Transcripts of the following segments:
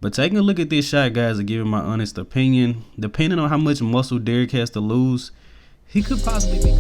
But taking a look at this shot, guys, and giving my honest opinion, depending on how much muscle Derek has to lose, he could possibly be.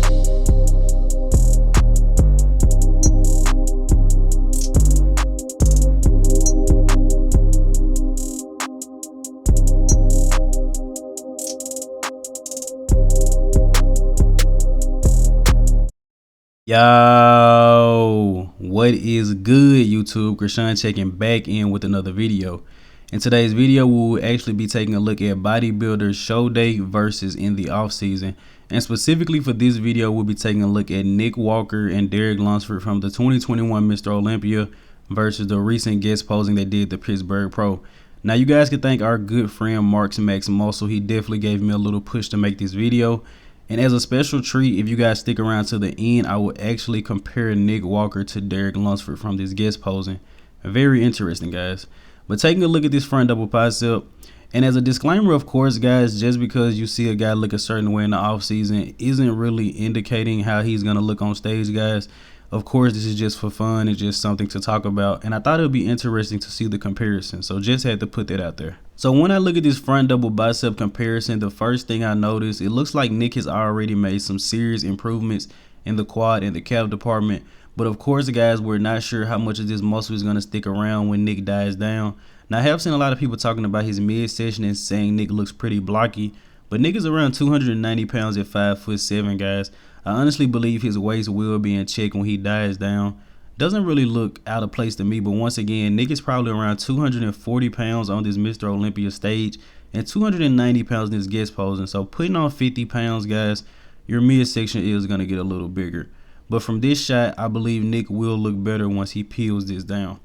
Yo, what is good, YouTube? Krishan checking back in with another video. In today's video, we will actually be taking a look at Bodybuilders show day versus in the off season. And specifically for this video, we'll be taking a look at Nick Walker and Derek Lunsford from the 2021 Mr. Olympia versus the recent guest posing they did the Pittsburgh Pro. Now, you guys can thank our good friend Mark's Max Muscle. He definitely gave me a little push to make this video. And as a special treat, if you guys stick around to the end, I will actually compare Nick Walker to Derek Lunsford from this guest posing. Very interesting, guys. But taking a look at this front double bicep, and as a disclaimer, of course, guys, just because you see a guy look a certain way in the off season isn't really indicating how he's going to look on stage, guys. Of course, this is just for fun. It's just something to talk about. And I thought it would be interesting to see the comparison. So just had to put that out there. So when I look at this front double bicep comparison, the first thing I notice, it looks like Nick has already made some serious improvements in the quad and the calf department. But of course, guys, we're not sure how much of this muscle is going to stick around when Nick dies down. Now, I have seen a lot of people talking about his midsection and saying Nick looks pretty blocky. But Nick is around 290 pounds at 5'7", guys. I honestly believe his waist will be in check when he dies down. Doesn't really look out of place to me, but once again, Nick is probably around 240 pounds on this Mr. Olympia stage and 290 pounds in this guest posing. So putting on 50 pounds, guys, your midsection is going to get a little bigger. But from this shot, I believe Nick will look better once he peels this down.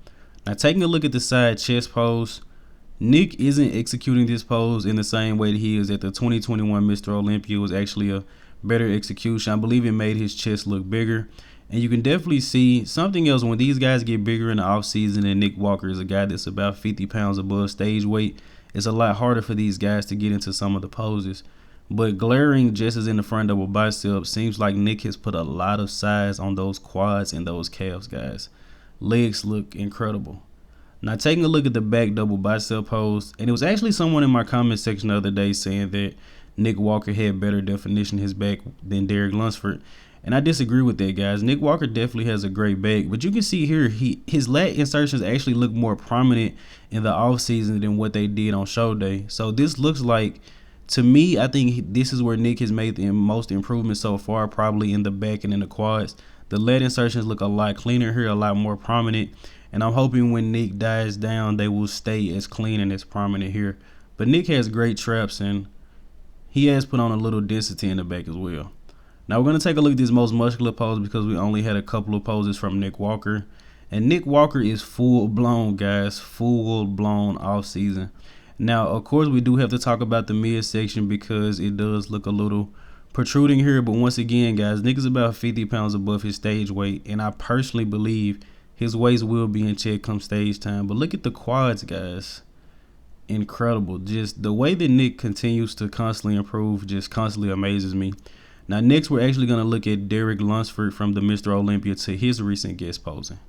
Now, taking a look at the side chest pose, Nick isn't executing this pose in the same way that he is at the 2021 Mr. Olympia. It was actually a better execution. I believe it made his chest look bigger. And you can definitely see something else when these guys get bigger in the off season, and Nick Walker is a guy that's about 50 pounds above stage weight. It's a lot harder for these guys to get into some of the poses. But glaring just as in the front double bicep, seems like Nick has put a lot of size on those quads and those calves, guys. Legs look incredible. Now, taking a look at the back double bicep pose, and it was actually someone in my comment section the other day saying that Nick Walker had better definition in his back than Derek Lunsford. And I disagree with that, guys. Nick Walker definitely has a great back, but you can see here his lat insertions actually look more prominent in the off season than what they did on show day. So this looks like, to me, I think this is where Nick has made the most improvement so far, probably in the back and in the quads. The lat insertions look a lot cleaner here, a lot more prominent. And I'm hoping when Nick dies down, they will stay as clean and as prominent here. But Nick has great traps, and he has put on a little density in the back as well. Now we're going to take a look at this most muscular pose because we only had a couple of poses from Nick Walker. And Nick Walker is full-blown, guys, full-blown off-season. Now, of course, we do have to talk about the midsection because it does look a little protruding here. But once again, guys, Nick is about 50 pounds above his stage weight. And I personally believe his waist will be in check come stage time. But look at the quads, guys. Incredible. Just the way that Nick continues to constantly improve just constantly amazes me. Now, next, we're actually going to look at Derek Lunsford from the Mr. Olympia to his recent guest posing.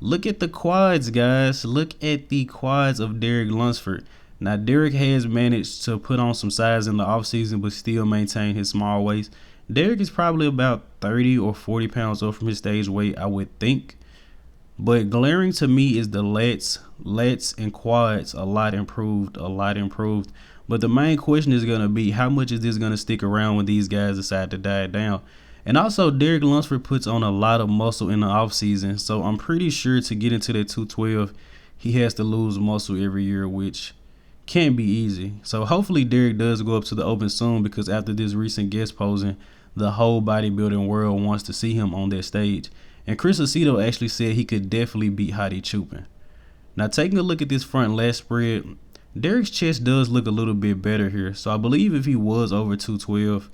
Look at the quads, guys. Look at the quads of Derek Lunsford. Now, Derek has managed to put on some size in the offseason but still maintain his small waist. Derek is probably about 30 or 40 pounds off from his stage weight, I would think. But glaring to me is the lats and quads a lot improved. But the main question is going to be, how much is this going to stick around when these guys decide to die down? And also, Derek Lunsford puts on a lot of muscle in the offseason. So I'm pretty sure to get into that 212, he has to lose muscle every year, which can't be easy. So hopefully Derek does go up to the open soon, because after this recent guest posing, the whole bodybuilding world wants to see him on that stage. And Chris Aceto actually said he could definitely beat Hottie Chupin. Now, taking a look at this front lat spread, Derek's chest does look a little bit better here. So I believe if he was over 212,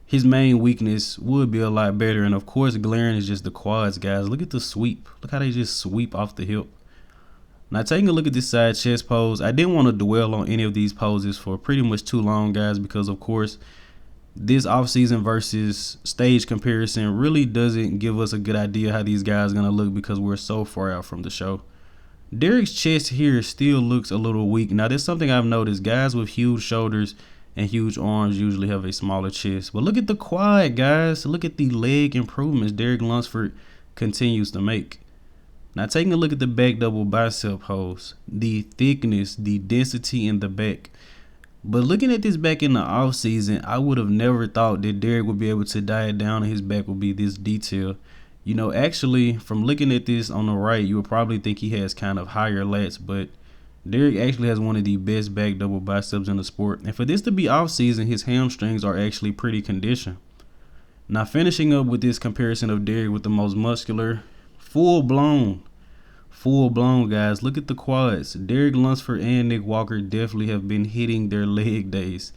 his main weakness would be a lot better. And of course, glaring is just the quads, guys. Look at the sweep. Look how they just sweep off the hip. Now, taking a look at this side chest pose, I didn't want to dwell on any of these poses for pretty much too long, guys, because of course, this offseason versus stage comparison really doesn't give us a good idea how these guys are going to look because we're so far out from the show. Derek's chest here still looks a little weak. Now, there's something I've noticed. Guys with huge shoulders and huge arms usually have a smaller chest. But look at the quad, guys. Look at the leg improvements Derek Lunsford continues to make. Now, taking a look at the back double bicep pose, the thickness, the density in the back. But looking at this back in the off season, I would have never thought that Derek would be able to diet down and his back would be this detailed. You know, actually, from looking at this on the right, you would probably think he has kind of higher lats, but Derek actually has one of the best back double biceps in the sport. And for this to be off season, his hamstrings are actually pretty conditioned. Now, finishing up with this comparison of Derek with the most muscular, full blown, guys. Look at the quads. Derek Lunsford and Nick Walker definitely have been hitting their leg days.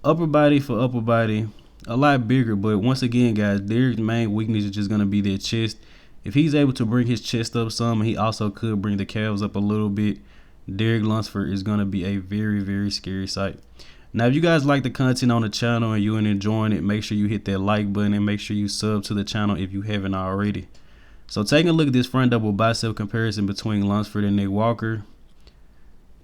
Upper body for upper body, a lot bigger, but once again, guys, Derek's main weakness is just going to be their chest. If he's able to bring his chest up some, and he also could bring the calves up a little bit, Derek Lunsford is going to be a very, very scary sight. Now, if you guys like the content on the channel and you're enjoying it, make sure you hit that like button and make sure you sub to the channel if you haven't already. So taking a look at this front double bicep comparison between Lunsford and Nick Walker,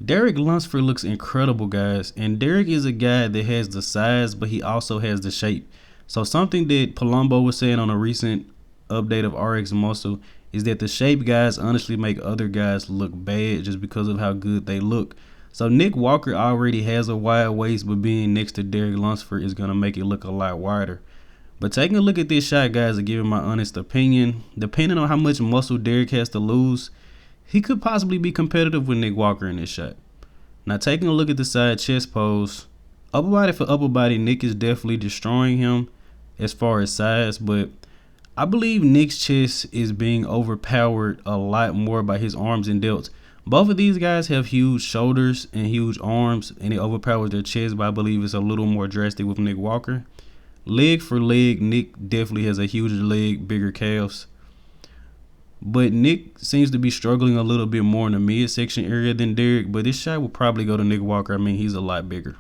Derek Lunsford looks incredible, guys. And Derek is a guy that has the size, but he also has the shape. So something that Palumbo was saying on a recent update of RX Muscle is that the shape guys honestly make other guys look bad just because of how good they look. So Nick Walker already has a wide waist, but being next to Derek Lunsford is going to make it look a lot wider. But taking a look at this shot, guys, and giving my honest opinion, depending on how much muscle Derek has to lose, he could possibly be competitive with Nick Walker in this shot. Now, taking a look at the side chest pose, upper body for upper body, Nick is definitely destroying him as far as size, but I believe Nick's chest is being overpowered a lot more by his arms and delts. Both of these guys have huge shoulders and huge arms, and it overpowers their chest, but I believe it's a little more drastic with Nick Walker. Leg for leg, Nick definitely has a huger leg, bigger calves. But Nick seems to be struggling a little bit more in the midsection area than Derek, but this shot will probably go to Nick Walker. I mean, he's a lot bigger.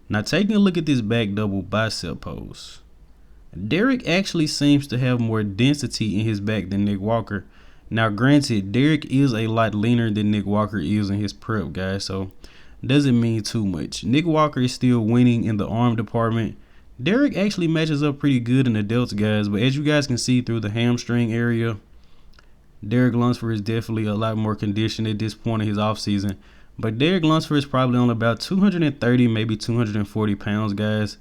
Now, taking a look at this back double bicep pose, Derek actually seems to have more density in his back than Nick Walker. Now, granted, Derek is a lot leaner than Nick Walker is in his prep, guys, so doesn't mean too much. Nick Walker is still winning in the arm department. Derek actually matches up pretty good in the delts, guys, but as you guys can see through the hamstring area, Derek Lunsford is definitely a lot more conditioned at this point in his offseason. But Derek Lunsford is probably on about 230, maybe 240 pounds, guys.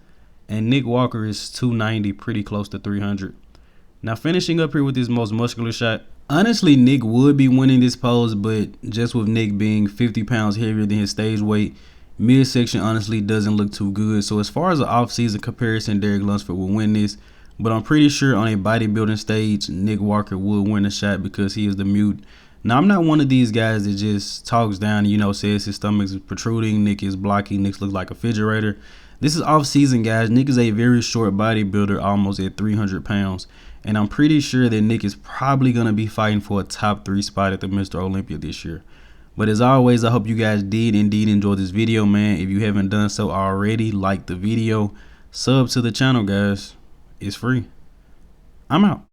And Nick Walker is 290, pretty close to 300. Now, finishing up here with this most muscular shot. Honestly, Nick would be winning this pose, but just with Nick being 50 pounds heavier than his stage weight, midsection honestly doesn't look too good. So as far as an off-season comparison, Derek Lunsford will win this. But I'm pretty sure on a bodybuilding stage, Nick Walker will win the shot because he is the mute. Now, I'm not one of these guys that just talks down and, you know, says his stomach is protruding, Nick is blocky, Nick looks like a refrigerator. This is off-season, guys. Nick is a very short bodybuilder, almost at 300 pounds. And I'm pretty sure that Nick is probably going to be fighting for a top 3 spot at the Mr. Olympia this year. But as always, I hope you guys did indeed enjoy this video, man. If you haven't done so already, like the video, sub to the channel, guys. It's free. I'm out.